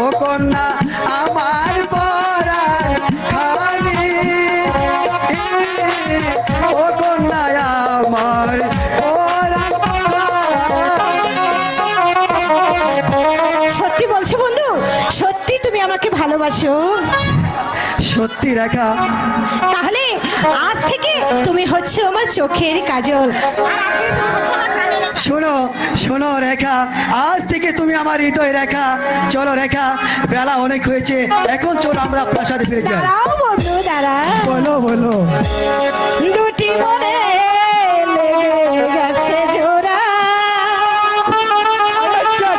ও কন্যা আমার পরাণ খানি, ও কন্যা আমার পরাণ খানি। সত্যি বলছো বন্ধু? সত্যি তুমি আমাকে ভালোবাসো? সত্যি রেখা। তাহলে আজ থেকে তুমি হচ্ছে আমার চোখের কাজল, আর আজ থেকে তুমি হচ্ছে আমার প্রাণের। শোনো শোনো রেখা, আজ থেকে তুমি আমার হৃদয় রেখা। চলো রেখা, বেলা অনেক হয়েছে, এখন চলো আমরা প্রাসাদে ফিরে যাই। দাঁড়াও বন্ধু দাঁড়াও। বলো বলো। দুটি মনে লেগে গেছে জোড়া,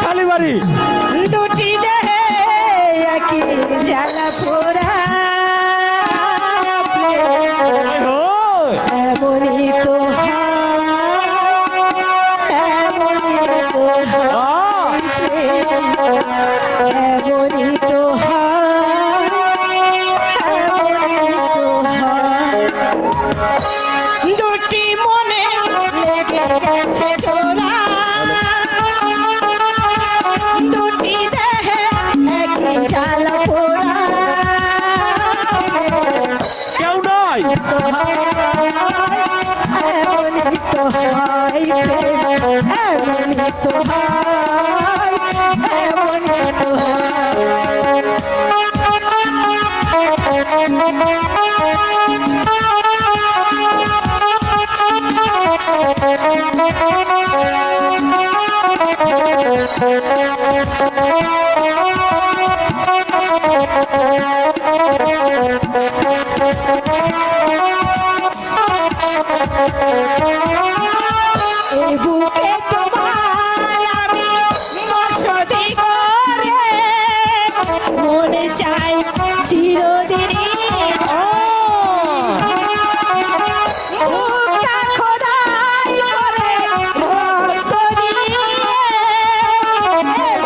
কালীবাড়ি দুটি দেহে একই জ্বালা পোড়া, এমনই তো এমনই তো এমনই তো দুটি মনে লেগে গেছে তোরা, দুটি দেহে একই জ্বালা পোড়া, কেউ নয়। এমনই তো হয়, এমনই তো হয়, এমনই তো এই বুকে তোমার আমি বসতি করে, মনে চাই চিরদিনই মুখটা খোদাই করে ভক্ত নিয়ে,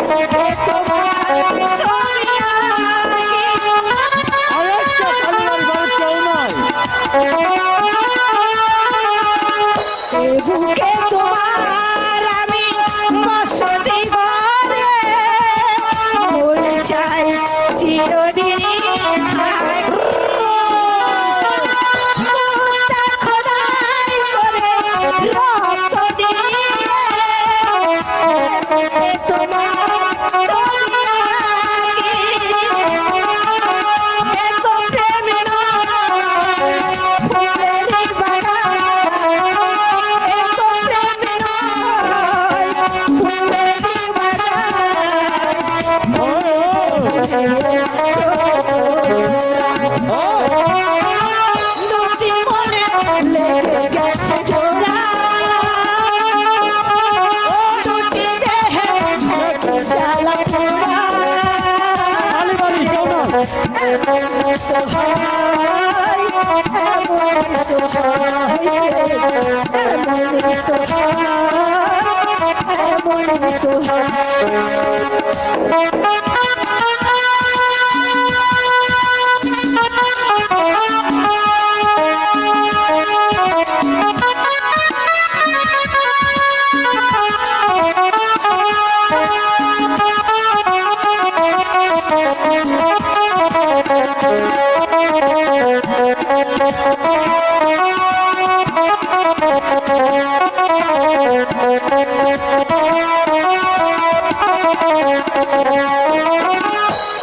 বুকে তোমার ছবি আঁকি। আরেকটা কালীবাড়ি বাড়ির কেউ নয়। এই বুকে তোমার আমি বসতি করে, মনে চাই চিরদিনই থাকি। মুখটা খোদাই করে রক্ত দিয়ে, বুকে তোমার ছবি আঁকি। এত প্রেম নয় ফুলেরই বাগান, এত প্রেম নয় ফুলেরই বাগান, দুটি মনে লেগে গেছে জোড়া, দুটি দেহে একই জ্বালা পোড়া, কালীবাড়ি কেউ নয়। এমনই তো হয়, এমনই তো হয়, এমনই তো হয়, এমনই তো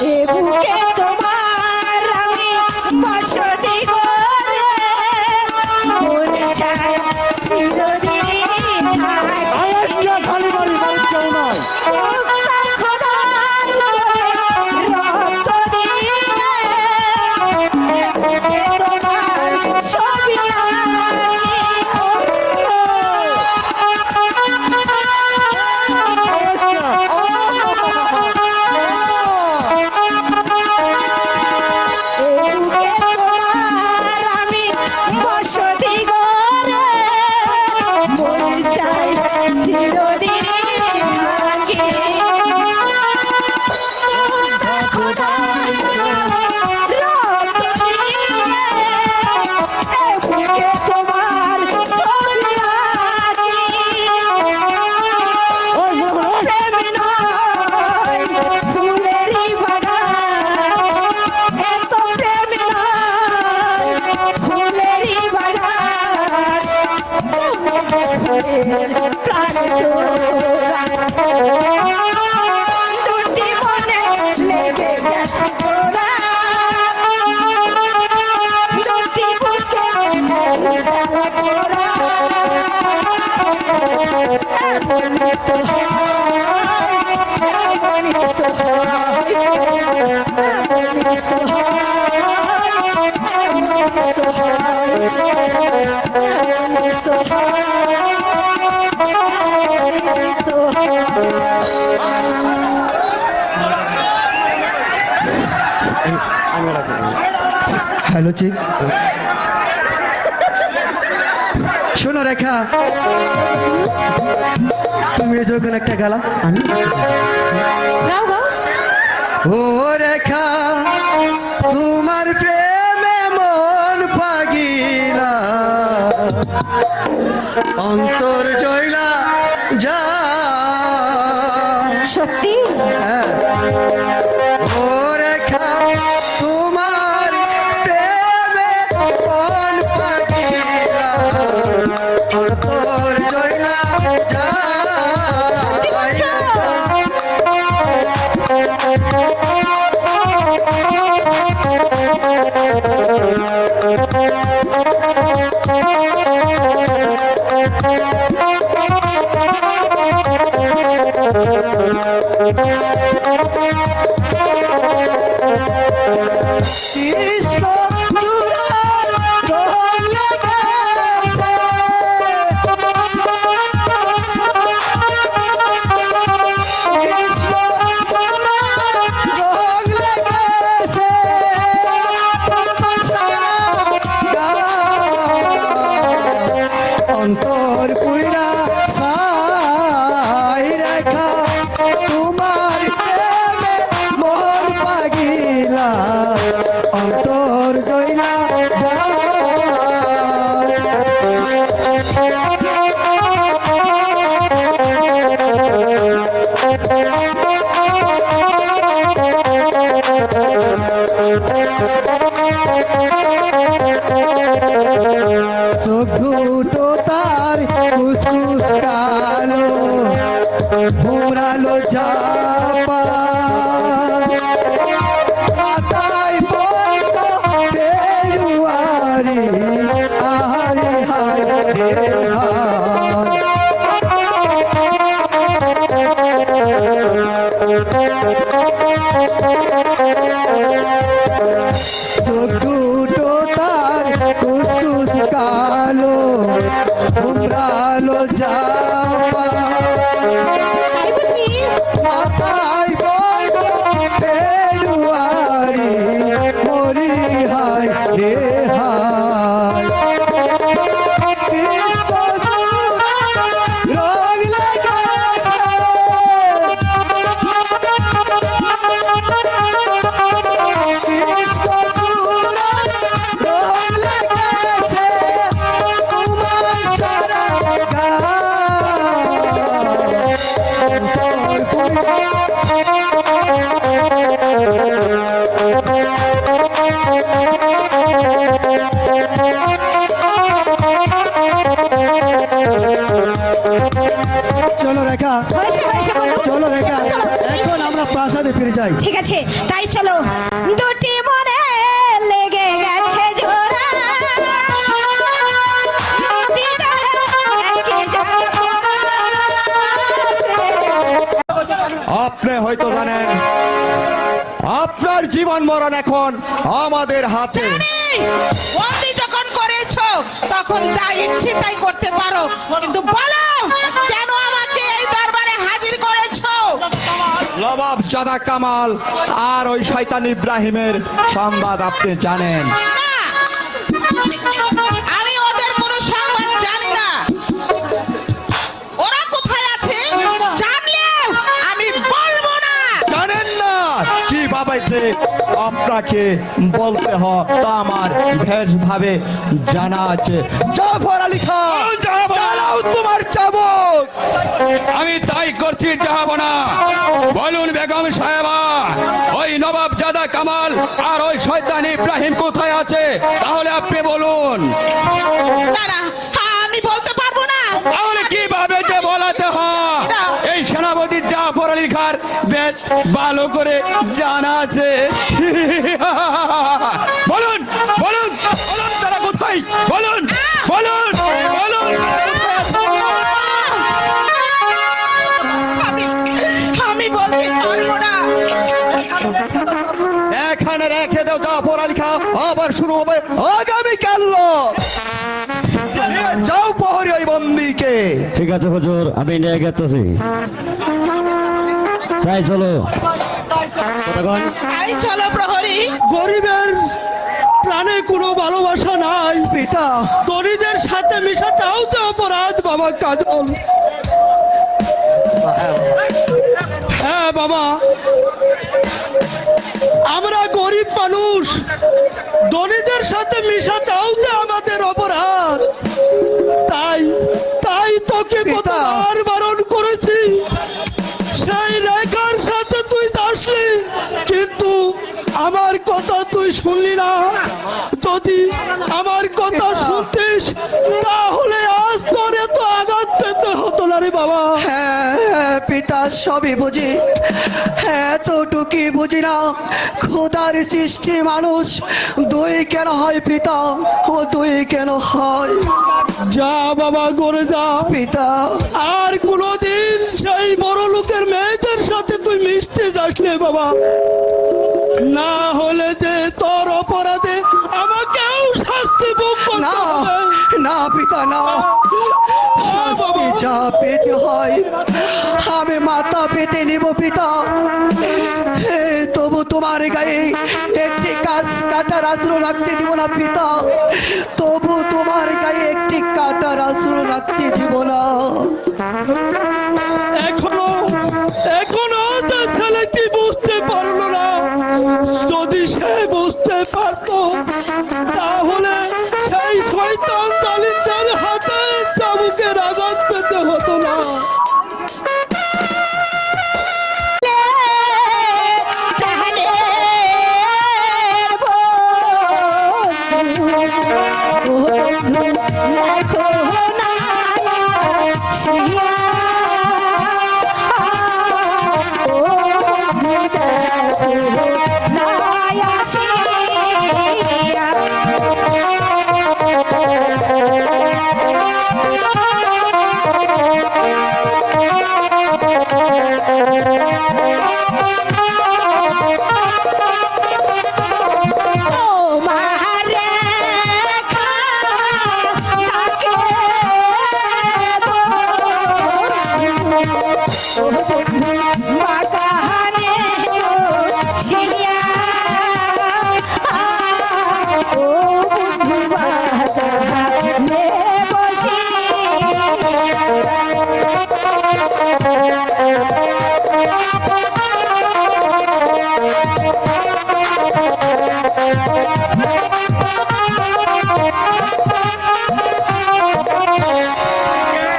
এ বুকে তোমার আমি বসতি করে, মনে চাই চিরদিনই থাকি। আরেকটা কালীবাড়ি বাড়ির কেউ নয়। মুখটা খোদাই করে রক্ত দিয়ে, বুকে তোমার ছবি আঁকি। হ্যালো চিক, শোনো রেখা, তুমি যখন একটা গালা আমি গাও গাও। ও রেখা, তোমার প্রেমে মন পাগিলা, অন্তর জয়লা যা। সত্যি হ্যাঁ। ও রেখা, তোমার প্রেমে মন পাগিলা, অন্তর জয়লা যা। কৃষ্ণ চূড়ার রং লেগেছে, কৃষ্ণ চূড়ার রং লেগেছে, অন্তর পুরা সাই রেখা, তোমার প্রেমে মন পাগিলা, অন্তর জয়লা যায়। চোখ দুটো তার কুসকুস কালো, ঘুমরালো চাপা, মাথায় পড়তো ফেরুয়ারি, আহারে হায় রে হায়। চোখ দুটো তার কুসকুস কালো, ঘুমরালো চাপা, তাই বুঝি? মাথায় পড়তো ফেরুয়ারি, মরি হায় রে হায়। কৃষ্ণ চূড়ার রং লেগেছে, কৃষ্ণ চূড়ার রং লেগেছে, তোমার সারা গায়ে, অন্তর পুরা চলো রেখা, হয়েছে হয়েছে বলো। চলো রেখা, এখন আমরা প্রাসাদে ফিরে যাই। ঠিক আছে, তাই চলো। দুটি মনে লেগে গেছে জোড়া, দুটিটা একে যাবে। আপনি হয়তো জানেন আপনার জীবন মরণ এখন আমাদের হাতে। বন্দি যখন করেছো তখন যা ইচ্ছে তাই করতে পারো, কিন্তু বলো কেন আমাকে এই দরবারে হাজির করেছো? নবাব জাদা কামাল আর ওই শয়তান ইব্রাহিমের সংবাদ আপনি জানেন। না, আমি ওদের কোনো সংবাদ জানি না। ওরা কোথায় আছে জানলেও আমি বলবো না। জানেন না কি বাবাইতে আপনাকে বলতে হয় তা আমার বেশ ভাবে জানা আছে। জাফর আলী খান, চালাও তোমার চাবুক। আমি তাই করছি চাহাবনা। বলুন বেগম সাহেবা, ওই নবাব জাদা কামাল আর ওই শয়তান ইব্রাহিম কোথায় আছে? তাহলে আপনি বলুন। না না, আমি বলতে পারবো না। তাহলে কিভাবে যে বলাতে হয়? এই সেনাপতি জাফর আলী খান বেশ ভালো করে জানা আছে। বলুন বলুন বলুন, তারা কোথায়? বলুন বলুন বলুন। আমি বলতে পারবো না। এখানে রেখে দাও জাফর আলী খান, আবার শুরু হবে আগামীকাল। যাও প্রহরী ওই বন্দীকে। ঠিক আছে হুজুর, আমি নিয়ে গেতেছি। তাই চলো। কতক্ষণ এই চলো প্রহরী। গরিবের প্রাণে কোনো ভালোবাসা নাই, পিতা ধনীদের সাথে মেশাটাও তো অপরাধ বাবা কাজল। হ্যাঁ বাবা, আমরা গরিব মানুষ, ধনীদের সাথে মেশাটাও তো আমাদের অপরাধ। তাই তাই তোকে পিতা। কতবার বারণ করেছি, সেই রেখার সাথে তুই আসলি, কিন্তু আমার কথা তুই শুনলি না। যদি আমার কথা শুনতিস তাহলে আজ তোর এত আঘাত পেতে হতো না রে বাবা। হ্যাঁ পিতা, সবই বুঝি, এতটুকি বুঝি না খোদার সৃষ্টি মানুষ দুই কেন হয় পিতা, ও দুই কেন হয় যা বাবা করে যা, পিতা। আর কোনোদিন সেই বড় লোকের মেয়েদের সাথে তুই মিশতে যাস না বাবা, না হলে যে তোর অপরাধে আমাকেও শাস্তি ভোগ করতে না হবে। না পিতা না, শাস্তি যা পেতে হয় আমি মাথা পেতে নিব পিতা। হে, তবু তোমার গায়ে একটি কাজ কাটার আশ্রয় রাখতে দিব না পিতা, তবু তোমার গায়ে একটি কাটার আশ্রয় রাখতে দিব না। এখনো এখনো তো ছেলেটি বুঝতে পারলো না, যদি সে বুঝতে পারতো তাহলে সেই শয়তান জালিমদের হাতে চাবুকের আঘাত পেতে হতো না।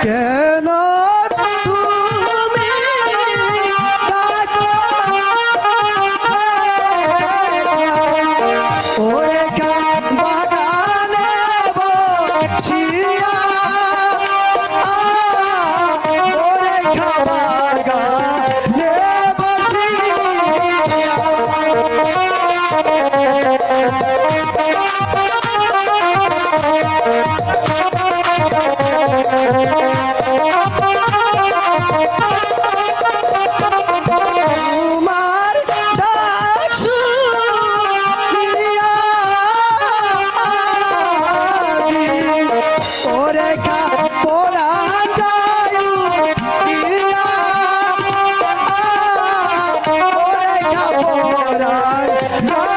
কেন তুমি ডাকো ওরে বাগানে বসিয়া, ওরে বাগানে তোমার ডাক শুনিয়া ওরে পোড়া যায় দিয়া, ওরে পোড়া যায় দিয়া।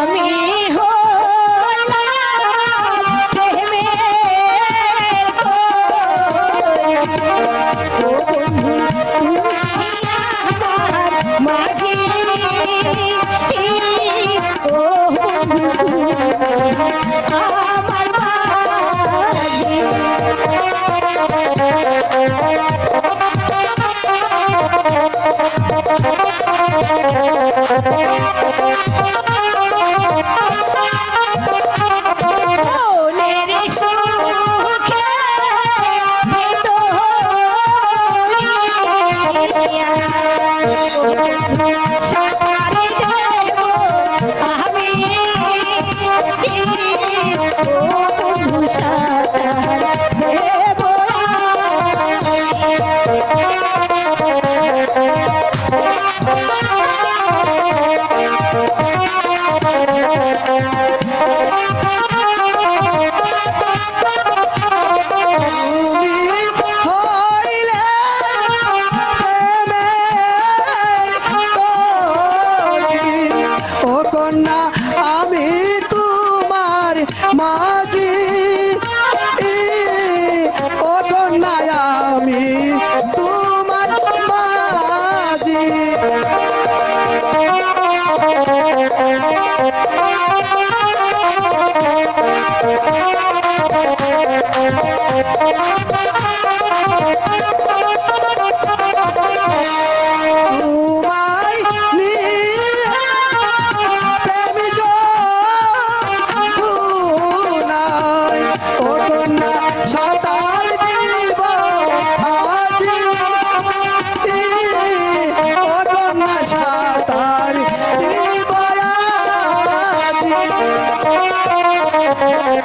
আমি হলাম প্রেমের মাঝি ও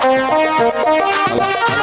চলো।